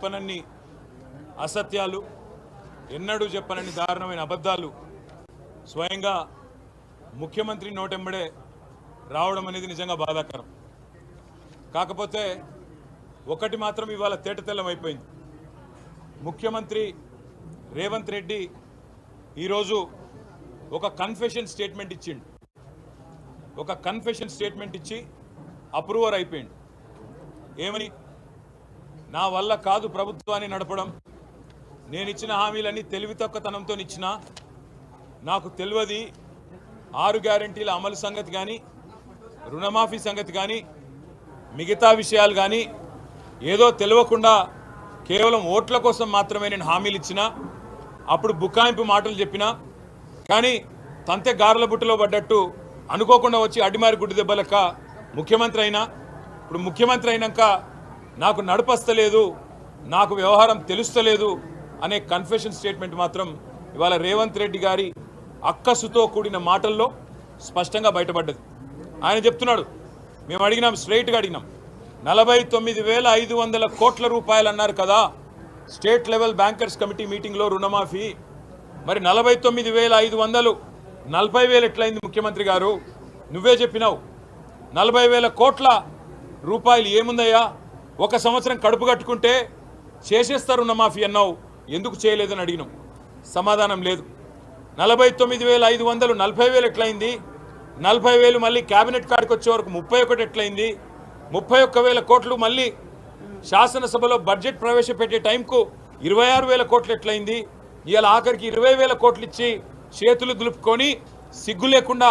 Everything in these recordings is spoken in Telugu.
చెప్పనన్ని అసత్యాలు, ఎన్నడూ చెప్పనన్ని దారుణమైన అబద్ధాలు స్వయంగా ముఖ్యమంత్రి నోటెంబడే రావడం అనేది నిజంగా బాధాకరం. కాకపోతే ఒకటి మాత్రం ఇవాళ తేటతెల్లమైపోయింది. ముఖ్యమంత్రి రేవంత్ రెడ్డి ఈరోజు ఒక కన్ఫెషన్ స్టేట్మెంట్ ఇచ్చిండు. ఒక కన్ఫెషన్ స్టేట్మెంట్ ఇచ్చి అప్రూవర్ అయిపోయిండు. ఏమని? నా వల్ల కాదు ప్రభుత్వాన్ని నడపడం, నేను ఇచ్చిన హామీలన్నీ తెలివితక్కువతనంతో ఇచ్చినా, నాకు తెలియదు 6 గ్యారెంటీల అమలు సంగతి కానీ, రుణమాఫీ సంగతి కానీ, మిగతా విషయాలు కానీ ఏదో తెలియకుండా కేవలం ఓట్ల కోసం మాత్రమే నేను హామీలు ఇచ్చినా, అప్పుడు బుకాయింపు మాటలు చెప్పినా, కానీ తంతె గారెల బుట్టలో పడ్డట్టు అనుకోకుండా వచ్చి అడ్డిమారి గుడ్డి దెబ్బలక ముఖ్యమంత్రి అయినా. ఇప్పుడు ముఖ్యమంత్రి అయినాక నాకు నడపస్తలేదు, నాకు వ్యవహారం తెలుస్తలేదు అనే కన్ఫెషన్ స్టేట్మెంట్ మాత్రం ఇవాళ రేవంత్ రెడ్డి గారి అక్కసుతో కూడిన మాటల్లో స్పష్టంగా బయటపడ్డది. ఆయన చెప్తున్నాడు, మేము అడిగినాం, స్ట్రైట్గా అడిగినాం, 49,500 కోట్ల రూపాయలు అన్నారు కదా స్టేట్ లెవెల్ బ్యాంకర్స్ కమిటీ మీటింగ్లో రుణమాఫీ, మరి 49,500 40,000 ఎట్లయింది ముఖ్యమంత్రి గారు? నువ్వే చెప్పినావు 40,000 కోట్ల రూపాయలు ఏముందయ్యా, ఒక సంవత్సరం కడుపు కట్టుకుంటే చేసేస్తారు రుణమాఫీ అన్నావు, ఎందుకు చేయలేదని అడిగినాం. సమాధానం లేదు. 49,500 40,000 ఎట్లయింది? 40,000 మళ్ళీ క్యాబినెట్ కాడికి వచ్చే వరకు 31 ఎట్లయింది? 31,000 కోట్లు మళ్ళీ శాసనసభలో బడ్జెట్ ప్రవేశపెట్టే టైంకు 26,000 కోట్లు ఎట్లయింది? ఇవాళ ఆఖరికి 20,000 కోట్లు ఇచ్చి చేతులు దులుపుకొని సిగ్గు లేకుండా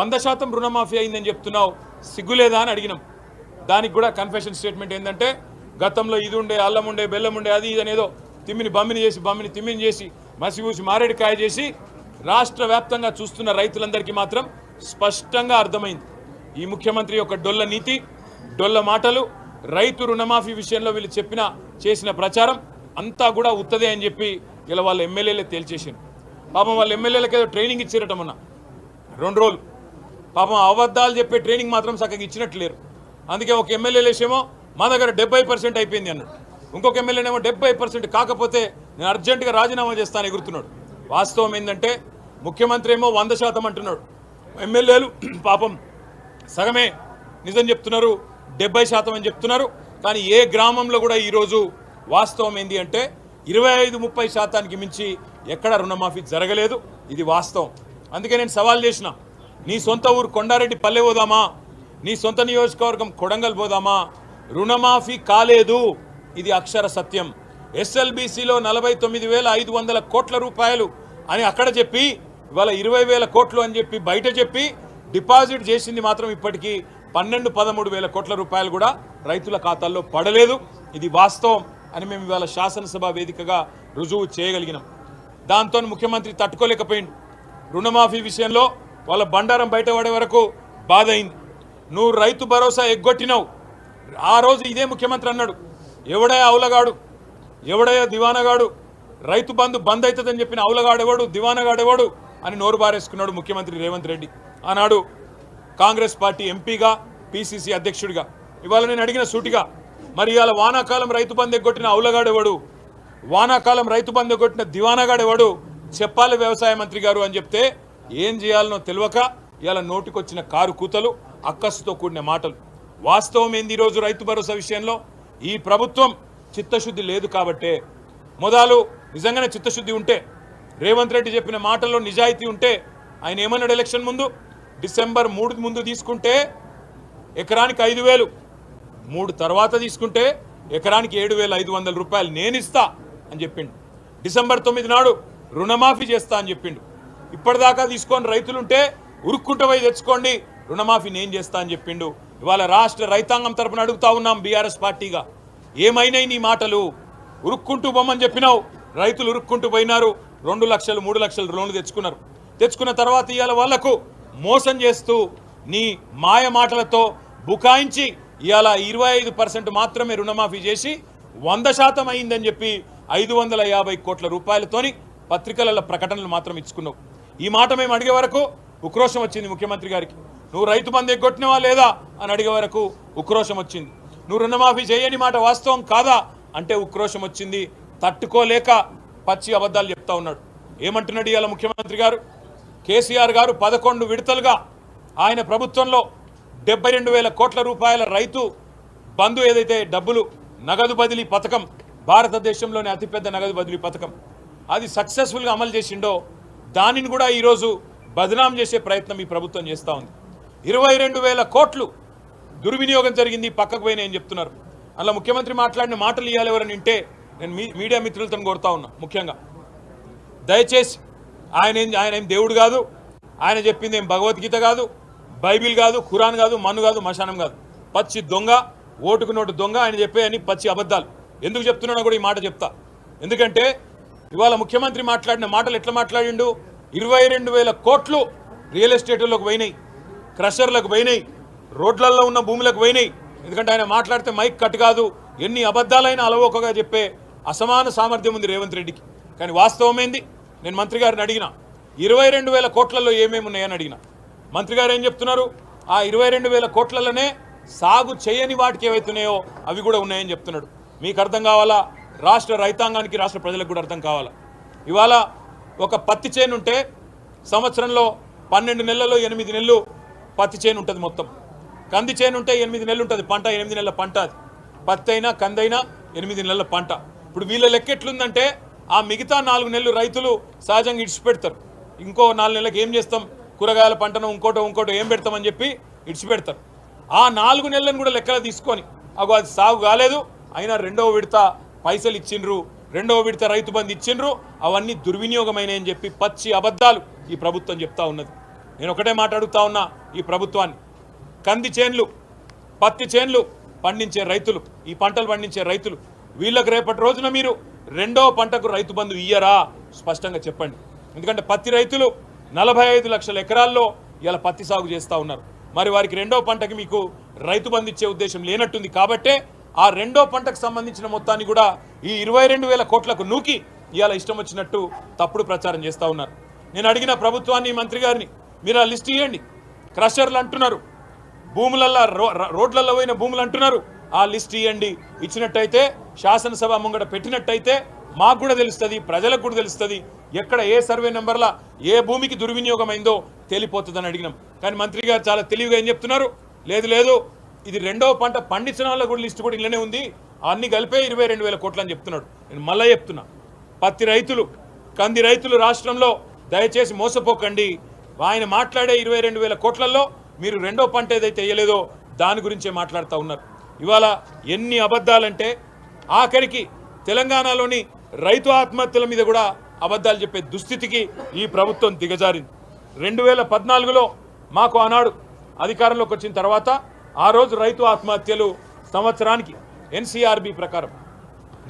100% రుణమాఫీ అయిందని చెప్తున్నావు, సిగ్గులేదా అని అడిగినాం. దానికి కూడా కన్ఫెషన్ స్టేట్మెంట్ ఏంటంటే, గతంలో ఇది ఉండే, అల్లం ఉండే, బెల్లం ఉండే, అది ఇది అనేదో తిమ్మిని తిమ్మిని చేసి మసిపూసి మారేడుకాయ చేసి రాష్ట్ర వ్యాప్తంగా చూస్తున్న రైతులందరికీ మాత్రం స్పష్టంగా అర్థమైంది ఈ ముఖ్యమంత్రి యొక్క డొల్ల నీతి, డొల్ల మాటలు. రైతు రుణమాఫీ విషయంలో వీళ్ళు చేసిన ప్రచారం అంతా కూడా ఉత్తదే అని చెప్పి ఇలా వాళ్ళ ఎమ్మెల్యేలే తేల్చేసారు. పాపం వాళ్ళ ఎమ్మెల్యేలకు ఏదో ట్రైనింగ్ ఇచ్చారట మొన్న 2 రోజులు. పాపం అబద్ధాలు చెప్పే ట్రైనింగ్ మాత్రం చక్కగా ఇచ్చినట్లేరు. అందుకే ఒక ఎమ్మెల్యేలేసేమో మా దగ్గర 70% అయిపోయింది అన్నాడు, ఇంకొక ఎమ్మెల్యేనేమో 70% కాకపోతే నేను అర్జెంటుగా రాజీనామా చేస్తాను ఎగురుతున్నాడు. వాస్తవం ఏంటంటే ముఖ్యమంత్రి ఏమో 100% అంటున్నాడు, ఎమ్మెల్యేలు పాపం సగమే నిజం చెప్తున్నారు, 70% అని చెప్తున్నారు. కానీ ఏ గ్రామంలో కూడా ఈరోజు వాస్తవం ఏంటి అంటే 25-30% మించి ఎక్కడ రుణమాఫీ జరగలేదు. ఇది వాస్తవం. అందుకే నేను సవాల్ చేసిన, నీ సొంత ఊరు కొండారెడ్డి పల్లె పోదామా, నీ సొంత నియోజకవర్గం కొడంగల్ పోదామా, రుణమాఫీ కాలేదు, ఇది అక్షర సత్యం. ఎస్ఎల్బీసీలో 49,500 కోట్ల రూపాయలు అని అక్కడ చెప్పి ఇవాళ 20,000 కోట్లు అని చెప్పి బయట చెప్పి డిపాజిట్ చేసింది మాత్రం ఇప్పటికీ 12-13 వేల కోట్ల రూపాయలు కూడా రైతుల ఖాతాల్లో పడలేదు. ఇది వాస్తవం అని మేము ఇవాళ శాసనసభ వేదికగా రుజువు చేయగలిగినాం. దాంతో ముఖ్యమంత్రి తట్టుకోలేకపోయింది. రుణమాఫీ విషయంలో వాళ్ళ బండారం బయటపడే వరకు బాధ అయింది. నువ్వు రైతు భరోసా ఎగ్గొట్టినావు. ఆ రోజు ఇదే ముఖ్యమంత్రి అన్నాడు, ఎవడయా అవులగాడు, ఎవడయా దివానగాడు, రైతు బంధు బంద్ అవుతుందని చెప్పిన అవులగాడెవడు, దివానగాడెవడు అని నోరు బారేసుకున్నాడు ముఖ్యమంత్రి రేవంత్ రెడ్డి. ఆనాడు కాంగ్రెస్ పార్టీ ఎంపీగా, పిసిసి అధ్యక్షుడిగా. ఇవాళ నేను అడిగిన సూటిగా, మరి ఇవాళ వానాకాలం రైతు బంధు ఎగ్గొట్టిన అవులగాడెవడు, వానాకాలం రైతు బంధు ఎగ్గొట్టిన దివానగాడెవడు చెప్పాలి వ్యవసాయ మంత్రి గారు అని చెప్తే ఏం చేయాలనో తెలియక ఇవాళ నోటికొచ్చిన కారు కూతలు, అక్కసుతో కూడిన మాటలు. వాస్తవం ఏంది? ఈరోజు రైతు భరోసా విషయంలో ఈ ప్రభుత్వం చిత్తశుద్ధి లేదు కాబట్టే, మొదలు నిజంగానే చిత్తశుద్ధి ఉంటే, రేవంత్ రెడ్డి చెప్పిన మాటల్లో నిజాయితీ ఉంటే, ఆయన ఏమన్నాడు ఎలక్షన్ ముందు, డిసెంబర్ 3 ముందు తీసుకుంటే ఎకరానికి 5,000, 3 తర్వాత తీసుకుంటే ఎకరానికి 7,500 రూపాయలు నేను ఇస్తా అని చెప్పిండు. డిసెంబర్ 9 నాడు రుణమాఫీ చేస్తా అని చెప్పిండు. ఇప్పటిదాకా తీసుకొని రైతులుంటే ఉరుక్కుంటూ పోయి తెచ్చుకోండి, రుణమాఫీ నేను చేస్తా అని చెప్పిండు. ఇవాళ రాష్ట్ర రైతాంగం తరపున అడుగుతా ఉన్నాం బీఆర్ఎస్ పార్టీగా, ఏమైనాయి నీ మాటలు? ఉరుక్కుంటూ బొమ్మని చెప్పినావు, రైతులు ఉరుక్కుంటూ పోయినారు, 2 లక్షలు 3 లక్షలు లోన్లు తెచ్చుకున్నారు. తెచ్చుకున్న తర్వాత ఇవాళ వాళ్లకు మోసం చేస్తూ నీ మాయ మాటలతో బుకాయించి ఇవాళ 25% మాత్రమే రుణమాఫీ చేసి 100% అయిందని చెప్పి 550 కోట్ల రూపాయలతోని పత్రికలలో ప్రకటనలు మాత్రం ఇచ్చుకున్నావు. ఈ మాట మేము అడిగే వరకు ఉక్రోషం వచ్చింది ముఖ్యమంత్రి గారికి. నువ్వు రైతు బంధు ఎగ్గొట్టినవా లేదా అని అడిగే వరకు ఉక్రోషం వచ్చింది. నువ్వు రుణమాఫీ చేయని మాట వాస్తవం కాదా అంటే ఉక్రోషం వచ్చింది, తట్టుకోలేక పచ్చి అబద్ధాలు చెప్తా ఉన్నాడు. ఏమంటున్నాడు ఇవాళ ముఖ్యమంత్రి గారు? కేసీఆర్ గారు 11 విడతలుగా ఆయన ప్రభుత్వంలో 72,000 కోట్ల రూపాయల రైతు బంధు ఏదైతే డబ్బులు నగదు బదిలీ పథకం, భారతదేశంలోనే అతిపెద్ద నగదు బదిలీ పథకం, అది సక్సెస్ఫుల్గా అమలు చేసిండో దానిని కూడా ఈరోజు బదనాం చేసే ప్రయత్నం ఈ ప్రభుత్వం చేస్తూ ఉంది. 22,000 కోట్లు దుర్వినియోగం జరిగింది, పక్కకు పోయినా ఏం చెప్తున్నారు. అలా ముఖ్యమంత్రి మాట్లాడిన మాటలు ఇవ్వాలి ఎవరని వింటే నేను మీడియా మిత్రులతో కోరుతా ఉన్నా. ముఖ్యంగా దయచేసి ఆయన ఏం దేవుడు కాదు, ఆయన చెప్పింది ఏం భగవద్గీత కాదు, బైబిల్ కాదు, ఖురాన్ కాదు, మన్ను కాదు, మశానం కాదు. పచ్చి దొంగ, ఓటుకు నోటు దొంగ. ఆయన చెప్పేయని పచ్చి అబద్ధాలు. ఎందుకు చెప్తున్నానో కూడా ఈ మాట చెప్తా. ఎందుకంటే ఇవాళ ముఖ్యమంత్రి మాట్లాడిన మాటలు ఎట్లా మాట్లాడిండు? 22,000 కోట్లు రియల్ ఎస్టేట్లోకి పోయినాయి, క్రషర్లకు పోయినాయి, రోడ్లలో ఉన్న భూములకు పోయినాయి. ఎందుకంటే ఆయన మాట్లాడితే మైక్ కట్ కాదు, ఎన్ని అబద్ధాలైనా అలవోకగా చెప్పే అసమాన సామర్థ్యం ఉంది రేవంత్ రెడ్డికి. కానీ వాస్తవమైంది, నేను మంత్రి గారిని అడిగిన 22,000 కోట్లలో ఏమేమి ఉన్నాయని అడిగిన. మంత్రి గారు ఏం చెప్తున్నారు? ఆ 22,000 కోట్లలోనే సాగు చేయని వాటికి ఏవైతున్నాయో అవి కూడా ఉన్నాయని చెప్తున్నాడు. మీకు అర్థం కావాలా, రాష్ట్ర రైతాంగానికి, రాష్ట్ర ప్రజలకు కూడా అర్థం కావాలా. ఇవాళ ఒక పత్తి చేను ఉంటే సంవత్సరంలో 12 నెలల్లో 8 నెలలు పత్తి చేను ఉంటుంది మొత్తం. కంది చేను ఉంటే 8 నెలలు ఉంటుంది పంట, 8 నెలల పంట. అది పత్తి అయినా కందైనా 8 నెలల పంట. ఇప్పుడు వీళ్ళ లెక్క ఎట్లుందంటే ఆ మిగతా 4 నెలలు రైతులు సహజంగా ఇడిచిపెడతారు. ఇంకో 4 నెలలకు ఏం చేస్తాం, కూరగాయల పంటను ఇంకోటో ఏం పెడతామని చెప్పి ఇడిచిపెడతారు. ఆ 4 నెలలను కూడా లెక్కలు తీసుకొని అగో అది సాగు కాలేదు, అయినా 2వ విడత పైసలు ఇచ్చిండ్రు, 2వ విడత రైతు బంధు ఇచ్చిండ్రు, అవన్నీ దుర్వినియోగమైనాయని చెప్పి పచ్చి అబద్ధాలు ఈ ప్రభుత్వం చెప్తా ఉన్నది. నేను ఒకటే మాట అడుగుతా ఉన్నా ఈ ప్రభుత్వాన్ని. కంది చేన్లు, పత్తి చేన్లు పండించే రైతులు, ఈ పంటలు పండించే రైతులు, వీళ్ళకి రేపటి రోజున మీరు 2వ పంటకు రైతు బంధు ఇయ్యరా? స్పష్టంగా చెప్పండి. ఎందుకంటే పత్తి రైతులు 45 లక్షల ఎకరాల్లో ఇలా పత్తి సాగు చేస్తూ ఉన్నారు. మరి వారికి 2వ పంటకి మీకు రైతు బంధు ఇచ్చే ఉద్దేశం లేనట్టుంది. కాబట్టే ఆ 2వ పంటకు సంబంధించిన మొత్తాన్ని కూడా ఈ 22,000 కోట్లకు నూకి ఇవాళ ఇష్టం వచ్చినట్టు తప్పుడు ప్రచారం చేస్తూ ఉన్నారు. నేను అడిగిన ప్రభుత్వాన్ని, మంత్రి గారిని, మీరు ఆ లిస్ట్ ఇవ్వండి. క్రషర్లు అంటున్నారు, భూములల్లో రోడ్లలో పోయిన భూములు అంటున్నారు, ఆ లిస్ట్ ఇవ్వండి. ఇచ్చినట్టయితే శాసనసభ ముంగట పెట్టినట్టయితే మాకు కూడా తెలుస్తుంది, ప్రజలకు కూడా తెలుస్తుంది, ఎక్కడ ఏ సర్వే నెంబర్ల ఏ భూమికి దుర్వినియోగం అయిందో తేలిపోతుందని అడిగినాం. కానీ మంత్రి గారు చాలా తెలివిగా ఏం చెప్తున్నారు, లేదు ఇది 2వ పంట పండించిన వాళ్ళ కూడా లిస్టు కూడా ఇళ్ళనే ఉంది, అన్ని కలిపే 22,000 కోట్లు అని చెప్తున్నాడు. నేను మళ్ళీ చెప్తున్నా, పత్తి రైతులు, కంది రైతులు రాష్ట్రంలో దయచేసి మోసపోకండి. ఆయన మాట్లాడే 22,000 కోట్లలో మీరు 2వ పంట ఏదైతే వేయలేదో దాని గురించే మాట్లాడుతూ ఉన్నారు. ఇవాళ ఎన్ని అబద్ధాలంటే ఆఖరికి తెలంగాణలోని రైతు ఆత్మహత్యల మీద కూడా అబద్ధాలు చెప్పే దుస్థితికి ఈ ప్రభుత్వం దిగజారింది. 2014లో మాకు ఆనాడు అధికారంలోకి వచ్చిన తర్వాత ఆ రోజు రైతు ఆత్మహత్యలు సంవత్సరానికి ఎన్సీఆర్బీ ప్రకారం,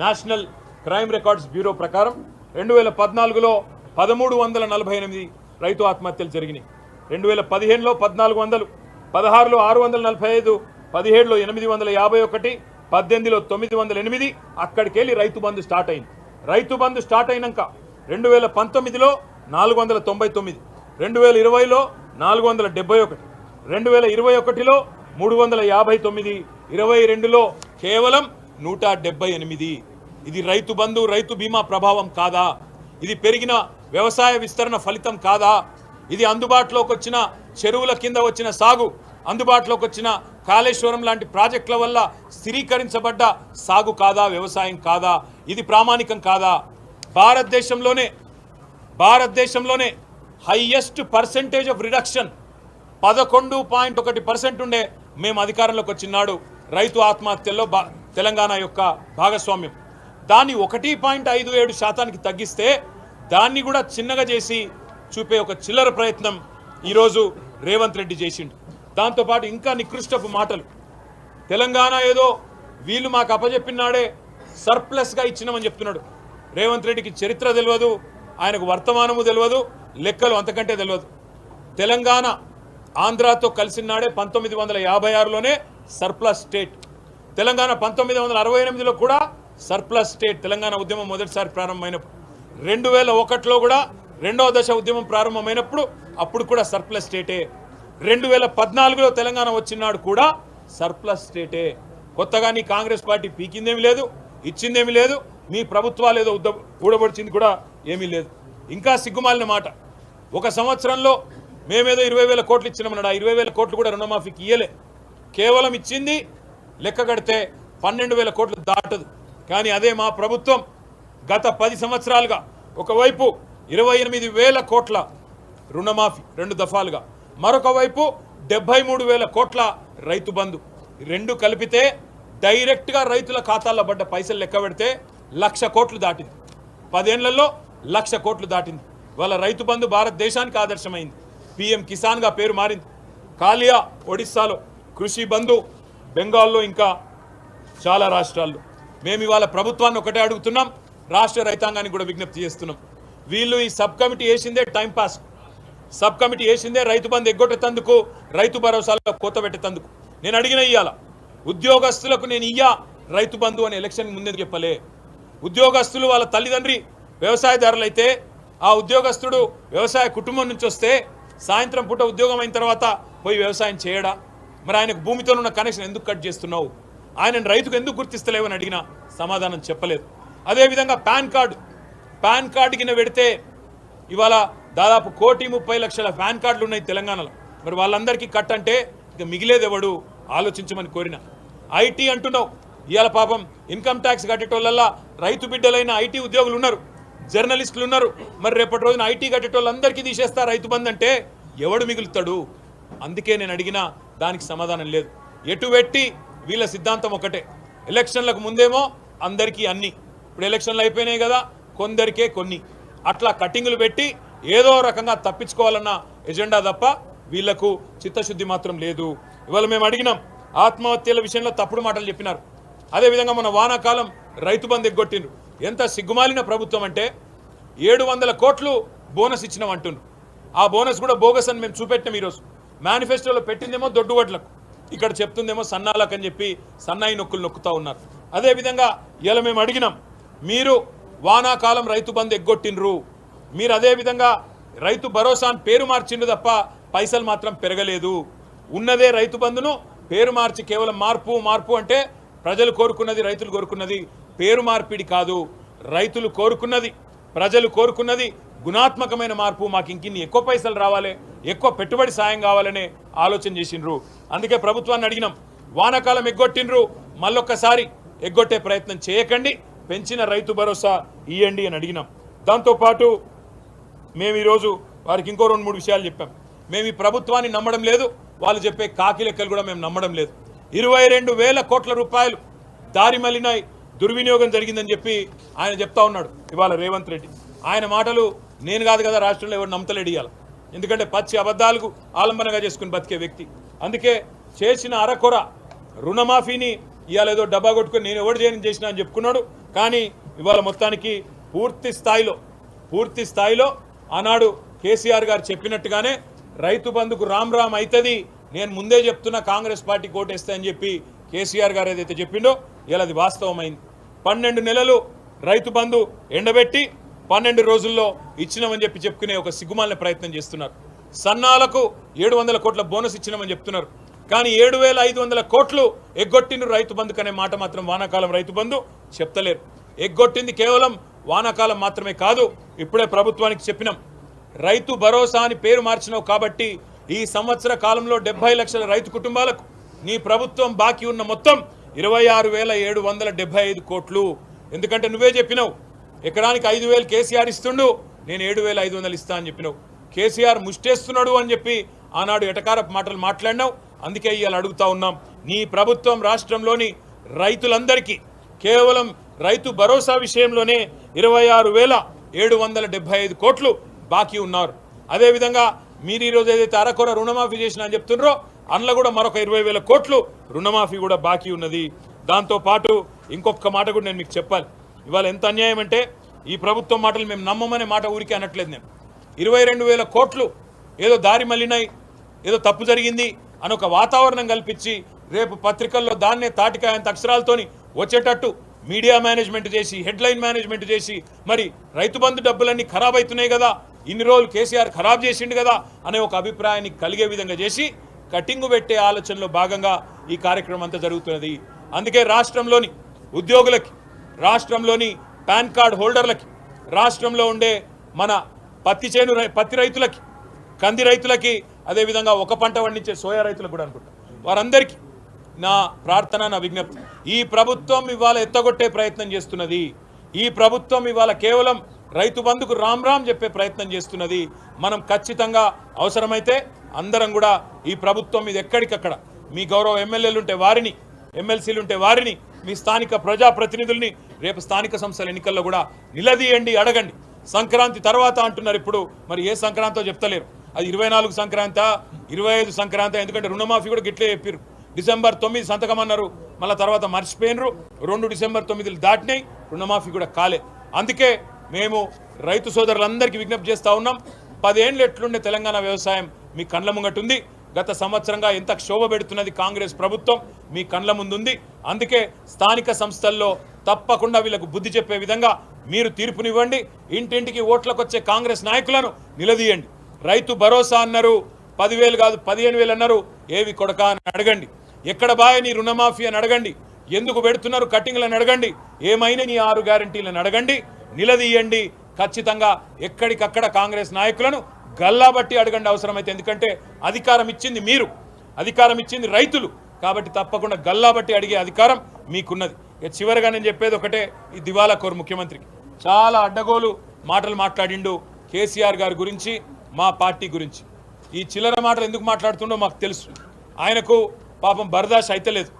నేషనల్ క్రైమ్ రికార్డ్స్ బ్యూరో ప్రకారం 2014లో 1348 రైతు ఆత్మహత్యలు జరిగినాయి. 2015లో 1400, 16లో 645, 17లో 851, 18లో 908. అక్కడికి వెళ్ళి రైతు బంధు స్టార్ట్ అయింది. రైతు బంధు స్టార్ట్ అయినాక 2019లో 499, 2020లో 471, 2021లో 359, 22లో కేవలం 178. ఇది రైతు బంధు, రైతు బీమా ప్రభావం కాదా? ఇది పెరిగిన వ్యవసాయ విస్తరణ ఫలితం కాదా? ఇది అందుబాటులోకి వచ్చిన చెరువుల కింద వచ్చిన సాగు, అందుబాటులోకి వచ్చిన కాళేశ్వరం లాంటి ప్రాజెక్టుల వల్ల స్థిరీకరించబడ్డ సాగు కాదా? వ్యవసాయం కాదా? ఇది ప్రామాణికం కాదా? భారతదేశంలోనే హైయెస్ట్ పర్సెంటేజ్ ఆఫ్ రిడక్షన్ 11.1% ఉండే మేము అధికారంలోకి వచ్చినాడు రైతు ఆత్మహత్యల్లో తెలంగాణ యొక్క భాగస్వామ్యం. దాన్ని 1.57% తగ్గిస్తే దాన్ని కూడా చిన్నగా చేసి చూపే ఒక చిల్లర ప్రయత్నం ఈరోజు రేవంత్ రెడ్డి చేసిండు. దాంతోపాటు ఇంకా నికృష్టపు మాటలు. తెలంగాణ ఏదో వీళ్ళు మాకు అప్పచెప్పినాడే సర్ప్లస్గా ఇచ్చినామని చెప్తున్నాడు. రేవంత్ రెడ్డికి చరిత్ర తెలియదు, ఆయనకు వర్తమానము తెలియదు, లెక్కలు అంతకంటే తెలియదు. తెలంగాణ ఆంధ్రాతో కలిసినాడే 1956లోనే సర్ప్లస్ స్టేట్. తెలంగాణ 1968లో కూడా సర్ప్లస్ స్టేట్. తెలంగాణ ఉద్యమం మొదటిసారి ప్రారంభమైనప్పుడు 2001లో కూడా 2వ దశ ఉద్యమం ప్రారంభమైనప్పుడు అప్పుడు కూడా సర్ప్లస్ స్టేటే. 2014లో తెలంగాణ వచ్చినాడు కూడా సర్ప్లస్ స్టేటే. కొత్తగా నీ కాంగ్రెస్ పార్టీ పీకిందేమి లేదు, ఇచ్చిందేమీ లేదు, మీ ప్రభుత్వాలు ఏదో ఊడబడిచింది కూడా ఏమీ లేదు. ఇంకా సిగ్గుమాలిన మాట, ఒక సంవత్సరంలో మేమేదో 20,000 కోట్లు ఇచ్చినామన్నాడు. ఆ 20,000 కోట్లు కూడా రుణమాఫీకి ఇయ్యలే. కేవలం ఇచ్చింది లెక్క కడితే 12,000 కోట్లు దాటదు. కానీ అదే మా ప్రభుత్వం గత 10 సంవత్సరాలుగా ఒకవైపు 28,000 కోట్ల రుణమాఫీ 2 దఫాలుగా, మరొక వైపు 73,000 కోట్ల రైతు బంధు, రెండు కలిపితే డైరెక్ట్గా రైతుల ఖాతాల్లో పడ్డ పైసలు లెక్క పెడితే 1,00,000 కోట్లు దాటింది. 10 ఏళ్లలో 1,00,000 కోట్లు దాటింది. వాళ్ళ రైతు బంధు భారతదేశానికి ఆదర్శమైంది. పిఎం కిసాన్గా పేరు మారింది. కాలియా ఒడిస్సాలో, కృషి బంధు బెంగాల్లో, ఇంకా చాలా రాష్ట్రాల్లో. మేము ఇవాళ ప్రభుత్వాన్ని ఒకటే అడుగుతున్నాం, రాష్ట్ర రైతాంగానికి కూడా విజ్ఞప్తి చేస్తున్నాం. వీళ్ళు ఈ సబ్ కమిటీ వేసిందే టైంపాస్. సబ్ కమిటీ వేసిందే రైతు బంధు ఎగ్గొట్టేందుకు, రైతు భరోసాలో కోత పెట్టేందుకు. నేను అడిగిన ఇయ్యాల ఉద్యోగస్తులకు నేను రైతు బంధు అని ఎలక్షన్ ముందే చెప్పలే. ఉద్యోగస్తులు వాళ్ళ తల్లిదండ్రి వ్యవసాయదారులు అయితే ఆ ఉద్యోగస్తుడు వ్యవసాయ కుటుంబం నుంచి వస్తే సాయంత్రం పూట ఉద్యోగం అయిన తర్వాత పోయి వ్యవసాయం చేయడా? మరి ఆయనకు భూమితో ఉన్న కనెక్షన్ ఎందుకు కట్ చేస్తున్నావు? ఆయనను రైతుకు ఎందుకు గుర్తిస్తలేవని అడిగినా సమాధానం చెప్పలేదు. అదేవిధంగా పాన్ కార్డు కింద పెడితే ఇవాళ దాదాపు 1,30,00,000 పాన్ కార్డులు ఉన్నాయి తెలంగాణలో. మరి వాళ్ళందరికీ కట్ అంటే ఇక మిగిలేది ఎవడు ఆలోచించమని కోరిన. ఐటీ అంటున్నావు, ఇవాళ పాపం ఇన్కమ్ ట్యాక్స్ కట్టేటోళ్ళల్లా రైతు బిడ్డలైన ఐటీ ఉద్యోగులు ఉన్నారు, జర్నలిస్టులు ఉన్నారు. మరి రేపటి రోజున ఐటీ కట్టేటోళ్ళందరికీ తీసేస్తా రైతు బంధు అంటే ఎవడు మిగులుతాడు? అందుకే నేను అడిగినా దానికి సమాధానం లేదు. ఎటు పెట్టి వీళ్ళ సిద్ధాంతం ఒకటే, ఎలక్షన్లకు ముందేమో అందరికీ అన్ని, ఇప్పుడు ఎలక్షన్లు అయిపోయినాయి కదా కొందరికే కొన్ని, అట్లా కటింగులు పెట్టి ఏదో రకంగా తప్పించుకోవాలన్న ఎజెండా తప్ప వీళ్లకు చిత్తశుద్ధి మాత్రం లేదు. ఇవాళ మేము అడిగినాం, ఆత్మహత్యల విషయంలో తప్పుడు మాటలు చెప్పినారు. అదేవిధంగా మన వానాకాలం రైతు బంధు ఎగ్గొట్టిండ్రు. ఎంత సిగ్గుమాలిన ప్రభుత్వం అంటే 700 కోట్లు బోనస్ ఇచ్చినాం అంటున్నారు. ఆ బోనస్ కూడా బోగస్ అని మేము చూపెట్టాం. ఈరోజు మేనిఫెస్టోలో పెట్టిందేమో దొడ్డువడ్లకు, ఇక్కడ చెప్తుందేమో సన్నాలకు అని చెప్పి సన్నాయి నొక్కులు నొక్కుతూ ఉన్నారు. అదేవిధంగా ఇలా మేము అడిగినాం, మీరు వానాకాలం రైతు బంధు ఎగ్గొట్టిండ్రు, మీరు అదేవిధంగా రైతు భరోసా అని పేరు మార్చిండ్రు తప్ప పైసలు మాత్రం పెరగలేదు. ఉన్నదే రైతు బంధును పేరు మార్చి కేవలం మార్పు అంటే ప్రజలు కోరుకున్నది, రైతులు కోరుకున్నది పేరు మార్పిడి కాదు. రైతులు కోరుకున్నది, ప్రజలు కోరుకున్నది గుణాత్మకమైన మార్పు. మాకు ఇంకిన్ని ఎక్కువ పైసలు రావాలి, ఎక్కువ పెట్టుబడి సాయం కావాలనే ఆలోచన చేసిండ్రు. అందుకే ప్రభుత్వాన్ని అడిగినాం, వానాకాలం ఎగ్గొట్టిండ్రు, మళ్ళొక్కసారి ఎగ్గొట్టే ప్రయత్నం చేయకండి, పెంచిన రైతు భరోసా ఇవ్వండి అని అడిగినాం. దాంతోపాటు మేము ఈరోజు వారికి ఇంకో 2-3 విషయాలు చెప్పాం. మేము ఈ ప్రభుత్వాన్ని నమ్మడం లేదు, వాళ్ళు చెప్పే కాకి లెక్కలు కూడా మేము నమ్మడం లేదు. 22,000 కోట్ల రూపాయలు దారి మళ్ళినాయి, దుర్వినియోగం జరిగిందని చెప్పి ఆయన చెప్తా ఉన్నాడు ఇవాళ రేవంత్ రెడ్డి. ఆయన మాటలు నేను కాదు కదా, రాష్ట్రంలో ఎవరు నమ్మతలేడు ఇవాళ. ఎందుకంటే పచ్చి అబద్ధాలకు ఆలంబనగా చేసుకుని బతికే వ్యక్తి. అందుకే చేసిన అరకొర రుణమాఫీని ఇవాళ ఏదో డబ్బా కొట్టుకుని నేను ఎవరు చేయని చేసినా అని చెప్పుకున్నాడు. కానీ ఇవాళ మొత్తానికి పూర్తి స్థాయిలో ఆనాడు కేసీఆర్ గారు చెప్పినట్టుగానే రైతు బంధుకు రామ్ అవుతుంది, నేను ముందే చెప్తున్నా కాంగ్రెస్ పార్టీ కోటేస్తా అని చెప్పి కేసీఆర్ గారు ఏదైతే చెప్పిండో ఇలా అది వాస్తవమైంది. 12 నెలలు రైతు బంధు ఎండబెట్టి 12 రోజుల్లో ఇచ్చినామని చెప్పి చెప్పుకునే ఒక సిగ్గుమాలిన ప్రయత్నం చేస్తున్నారు. సన్నాలకు 700 కోట్ల బోనస్ ఇచ్చినామని చెప్తున్నారు. కానీ 7,500 కోట్లు ఎగ్గొట్టిన రైతు బంధుకు అనే మాట మాత్రం వానాకాలం రైతు బంధు చెప్తలేరు. ఎగ్గొట్టింది కేవలం వానాకాలం మాత్రమే కాదు, ఇప్పుడే ప్రభుత్వానికి చెప్పినాం, రైతు భరోసా అని పేరు మార్చినావు కాబట్టి ఈ సంవత్సర కాలంలో 70 లక్షల రైతు కుటుంబాలకు నీ ప్రభుత్వం బాకీ ఉన్న మొత్తం 26,775 కోట్లు. ఎందుకంటే నువ్వే చెప్పినావు, ఎకరానికి 5,000 కేసీఆర్ ఇస్తుండు, నేను 7,500 ఇస్తా అని చెప్పినావు. కేసీఆర్ ముష్టేస్తున్నాడు అని చెప్పి ఆనాడు ఎటకారపు మాటలు మాట్లాడినావు. అందుకే ఇవాళ అడుగుతా ఉన్నాం, నీ ప్రభుత్వం రాష్ట్రంలోని రైతులందరికీ కేవలం రైతు భరోసా విషయంలోనే 26,775 కోట్లు బాకీ ఉన్నారు. అదేవిధంగా మీరు ఈరోజు ఏదైతే అరకొర రుణమాఫీ చేసినా అని చెప్తున్నారో అందులో కూడా మరొక 20,000 కోట్లు రుణమాఫీ కూడా బాకీ ఉన్నది. దాంతోపాటు ఇంకొక మాట కూడా నేను మీకు చెప్పాలి. ఇవాళ ఎంత అన్యాయం అంటే ఈ ప్రభుత్వం మాటలు మేము నమ్మమనే మాట ఊరికే అనట్లేదు. నేను 22,000 కోట్లు ఏదో దారి మళ్ళినాయి, ఏదో తప్పు జరిగింది అని ఒక వాతావరణం కల్పించి రేపు పత్రికల్లో దాన్నే తాటికాయంత అక్షరాలతోని వచ్చేటట్టు మీడియా మేనేజ్మెంట్ చేసి, హెడ్లైన్ మేనేజ్మెంట్ చేసి, మరి రైతు బంధు డబ్బులన్నీ ఖరాబ్ అవుతున్నాయి కదా, ఇన్ని రోజులు కేసీఆర్ ఖరాబ్ చేసిండు కదా అనే ఒక అభిప్రాయాన్ని కలిగే విధంగా చేసి కటింగు పెట్టే ఆలోచనలో భాగంగా ఈ కార్యక్రమం అంతా జరుగుతున్నది. అందుకే రాష్ట్రంలోని ఉద్యోగులకి రాష్ట్రంలోని పాన్ కార్డ్ హోల్డర్లకి, రాష్ట్రంలో ఉండే మన పత్తి రైతులకి, కంది రైతులకి, అదేవిధంగా ఒక పంట పండించే సోయా రైతులకు కూడా అనుకుంటా, వారందరికీ నా ప్రార్థన, నా విజ్ఞప్తి, ఈ ప్రభుత్వం ఇవాళ ఎత్తగొట్టే ప్రయత్నం చేస్తున్నది. ఈ ప్రభుత్వం ఇవాళ కేవలం రైతు బంధుకు రామ్ రామ్ చెప్పే ప్రయత్నం చేస్తున్నది. మనం ఖచ్చితంగా అవసరమైతే అందరం కూడా ఈ ప్రభుత్వం మీద ఎక్కడికక్కడ మీ గౌరవ ఎమ్మెల్యేలు ఉంటే వారిని, ఎమ్మెల్సీలు ఉంటే వారిని, మీ స్థానిక ప్రజాప్రతినిధుల్ని రేపు స్థానిక సంస్థల ఎన్నికల్లో కూడా నిలదీయండి, అడగండి. సంక్రాంతి తర్వాత అంటున్నారు, ఇప్పుడు మరి ఏ సంక్రాంతో చెప్తలేరు. అది 24 సంక్రాంతి, 25 సంక్రాంతి, ఎందుకంటే రుణమాఫీ కూడా గిట్లే చెప్పారు. డిసెంబర్ 9 సంతకం అన్నారు, మళ్ళీ తర్వాత మర్చిపోయినరు. 2 డిసెంబర్ 9 దాటినాయి, రుణమాఫీ కూడా కాలే. అందుకే మేము రైతు సోదరులందరికీ విజ్ఞప్తి చేస్తూ ఉన్నాం, 10 ఏళ్ళు ఎట్లుండే తెలంగాణ వ్యవసాయం మీ కండ్ల ముంగటుంది. గత సంవత్సరంగా ఎంత క్షోభ పెడుతున్నది కాంగ్రెస్ ప్రభుత్వం మీ కండ్ల ముందుంది. అందుకే స్థానిక సంస్థల్లో తప్పకుండా వీళ్ళకు బుద్ధి చెప్పే విధంగా మీరు తీర్పునివ్వండి. ఇంటింటికి ఓట్లకు వచ్చే కాంగ్రెస్ నాయకులను నిలదీయండి. రైతు భరోసా అన్నారు, 10,000 కాదు 15,000 అన్నారు, ఏవి కొడక అని అడగండి. ఎక్కడ బాయ్ నీ రుణమాఫీ అని అడగండి. ఎందుకు పెడుతున్నారు కట్టింగ్లను అడగండి. ఏమైనా నీ 6 గ్యారంటీలను అడగండి, నిలదీయండి. ఖచ్చితంగా ఎక్కడికక్కడ కాంగ్రెస్ నాయకులను గల్లాబట్టి అడగండి అవసరమైతే. ఎందుకంటే అధికారం ఇచ్చింది మీరు, అధికారం ఇచ్చింది రైతులు, కాబట్టి తప్పకుండా గల్లాబట్టి అడిగే అధికారం మీకున్నది. చివరిగా నేను చెప్పేది ఒకటే, ఈ దివాలా కోరు ముఖ్యమంత్రికి చాలా అడ్డగోలు మాటలు మాట్లాడిండు కేసీఆర్ గారి గురించి, మా పార్టీ గురించి. ఈ చిల్లర మాటలు ఎందుకు మాట్లాడుతుండో మాకు తెలుసు. ఆయనకు పాపం బర్దాష్ అయితలేదు.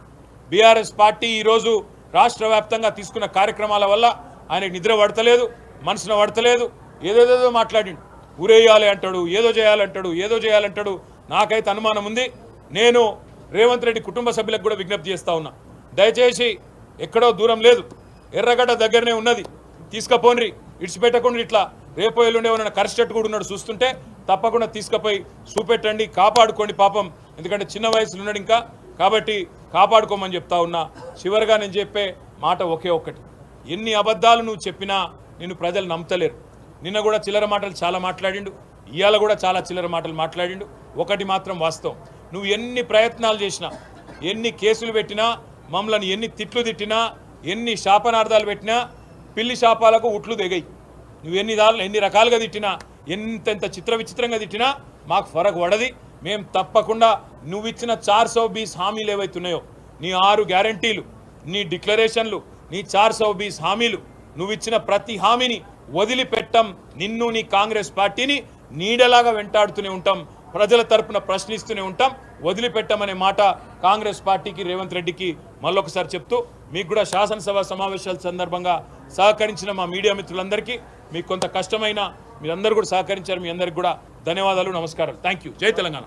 బీఆర్ఎస్ పార్టీ ఈరోజు రాష్ట్ర వ్యాప్తంగా తీసుకున్న కార్యక్రమాల వల్ల ఆయనకు నిద్ర పడతలేదు, మనసున పడతలేదు. ఏదేదో మాట్లాడిండు, ఊరేయాలి అంటాడు, ఏదో చేయాలంటాడు, ఏదో చేయాలంటాడు. నాకైతే అనుమానం ఉంది. నేను రేవంత్ రెడ్డి కుటుంబ సభ్యులకు కూడా విజ్ఞప్తి చేస్తా ఉన్నా, దయచేసి ఎక్కడో దూరం లేదు, ఎర్రగడ్డ దగ్గరనే ఉన్నది, తీసుకుపోండి, ఇడిచిపెట్టకుండా. ఇట్లా రేపో ఎల్లుండే ఉన్న కరిస్టెట్ కూడా ఉన్నాడు, చూస్తుంటే తప్పకుండా తీసుకుపోయి చూపెట్టండి, కాపాడుకోండి పాపం. ఎందుకంటే చిన్న వయసులో ఉన్నాడు ఇంకా, కాబట్టి కాపాడుకోమని చెప్తా ఉన్నా. చివరిగా నేను చెప్పే మాట ఒకే ఒక్కటి, ఎన్ని అబద్ధాలు నువ్వు చెప్పినా నిన్ను ప్రజలు నమ్మతలేరు. నిన్న కూడా చిల్లర మాటలు చాలా మాట్లాడిండు, ఇవాళ కూడా చాలా చిల్లర మాటలు మాట్లాడిండు. ఒకటి మాత్రం వాస్తవం, నువ్వు ఎన్ని ప్రయత్నాలు చేసినా, ఎన్ని కేసులు పెట్టినా, మమ్మల్ని ఎన్ని తిట్లు తిట్టినా, ఎన్ని శాపనార్థాలు పెట్టినా, పిల్లి శాపాలకు ఉట్లు దిగాయి. నువ్వు ఎన్ని రకాలుగా తిట్టినా, ఎంతెంత విచిత్రంగా తిట్టినా మాకు ఫరక్ పడది. మేము తప్పకుండా నువ్వు ఇచ్చిన 420 హామీలు ఏవైతున్నాయో, నీ 6 గ్యారంటీలు, నీ డిక్లరేషన్లు, నీ 420 హామీలు, నువ్వు ఇచ్చిన ప్రతి హామీని వదిలిపెట్టం. నిన్ను, నీ కాంగ్రెస్ పార్టీని నీడలాగా వెంటాడుతూనే ఉంటాం, ప్రజల తరపున ప్రశ్నిస్తూనే ఉంటాం. వదిలిపెట్టమనే మాట కాంగ్రెస్ పార్టీకి, రేవంత్ రెడ్డికి మళ్ళొకసారి చెప్తూ, మీకు కూడా శాసనసభ సమావేశాల సందర్భంగా సహకరించిన మా మీడియా మిత్రులందరికీ, మీకు కొంత కష్టమైన మీరందరూ కూడా సహకరించారు. మీ అందరికీ కూడా ధన్యవాదాలు, నమస్కారం. Thank you. జై తెలంగాణ.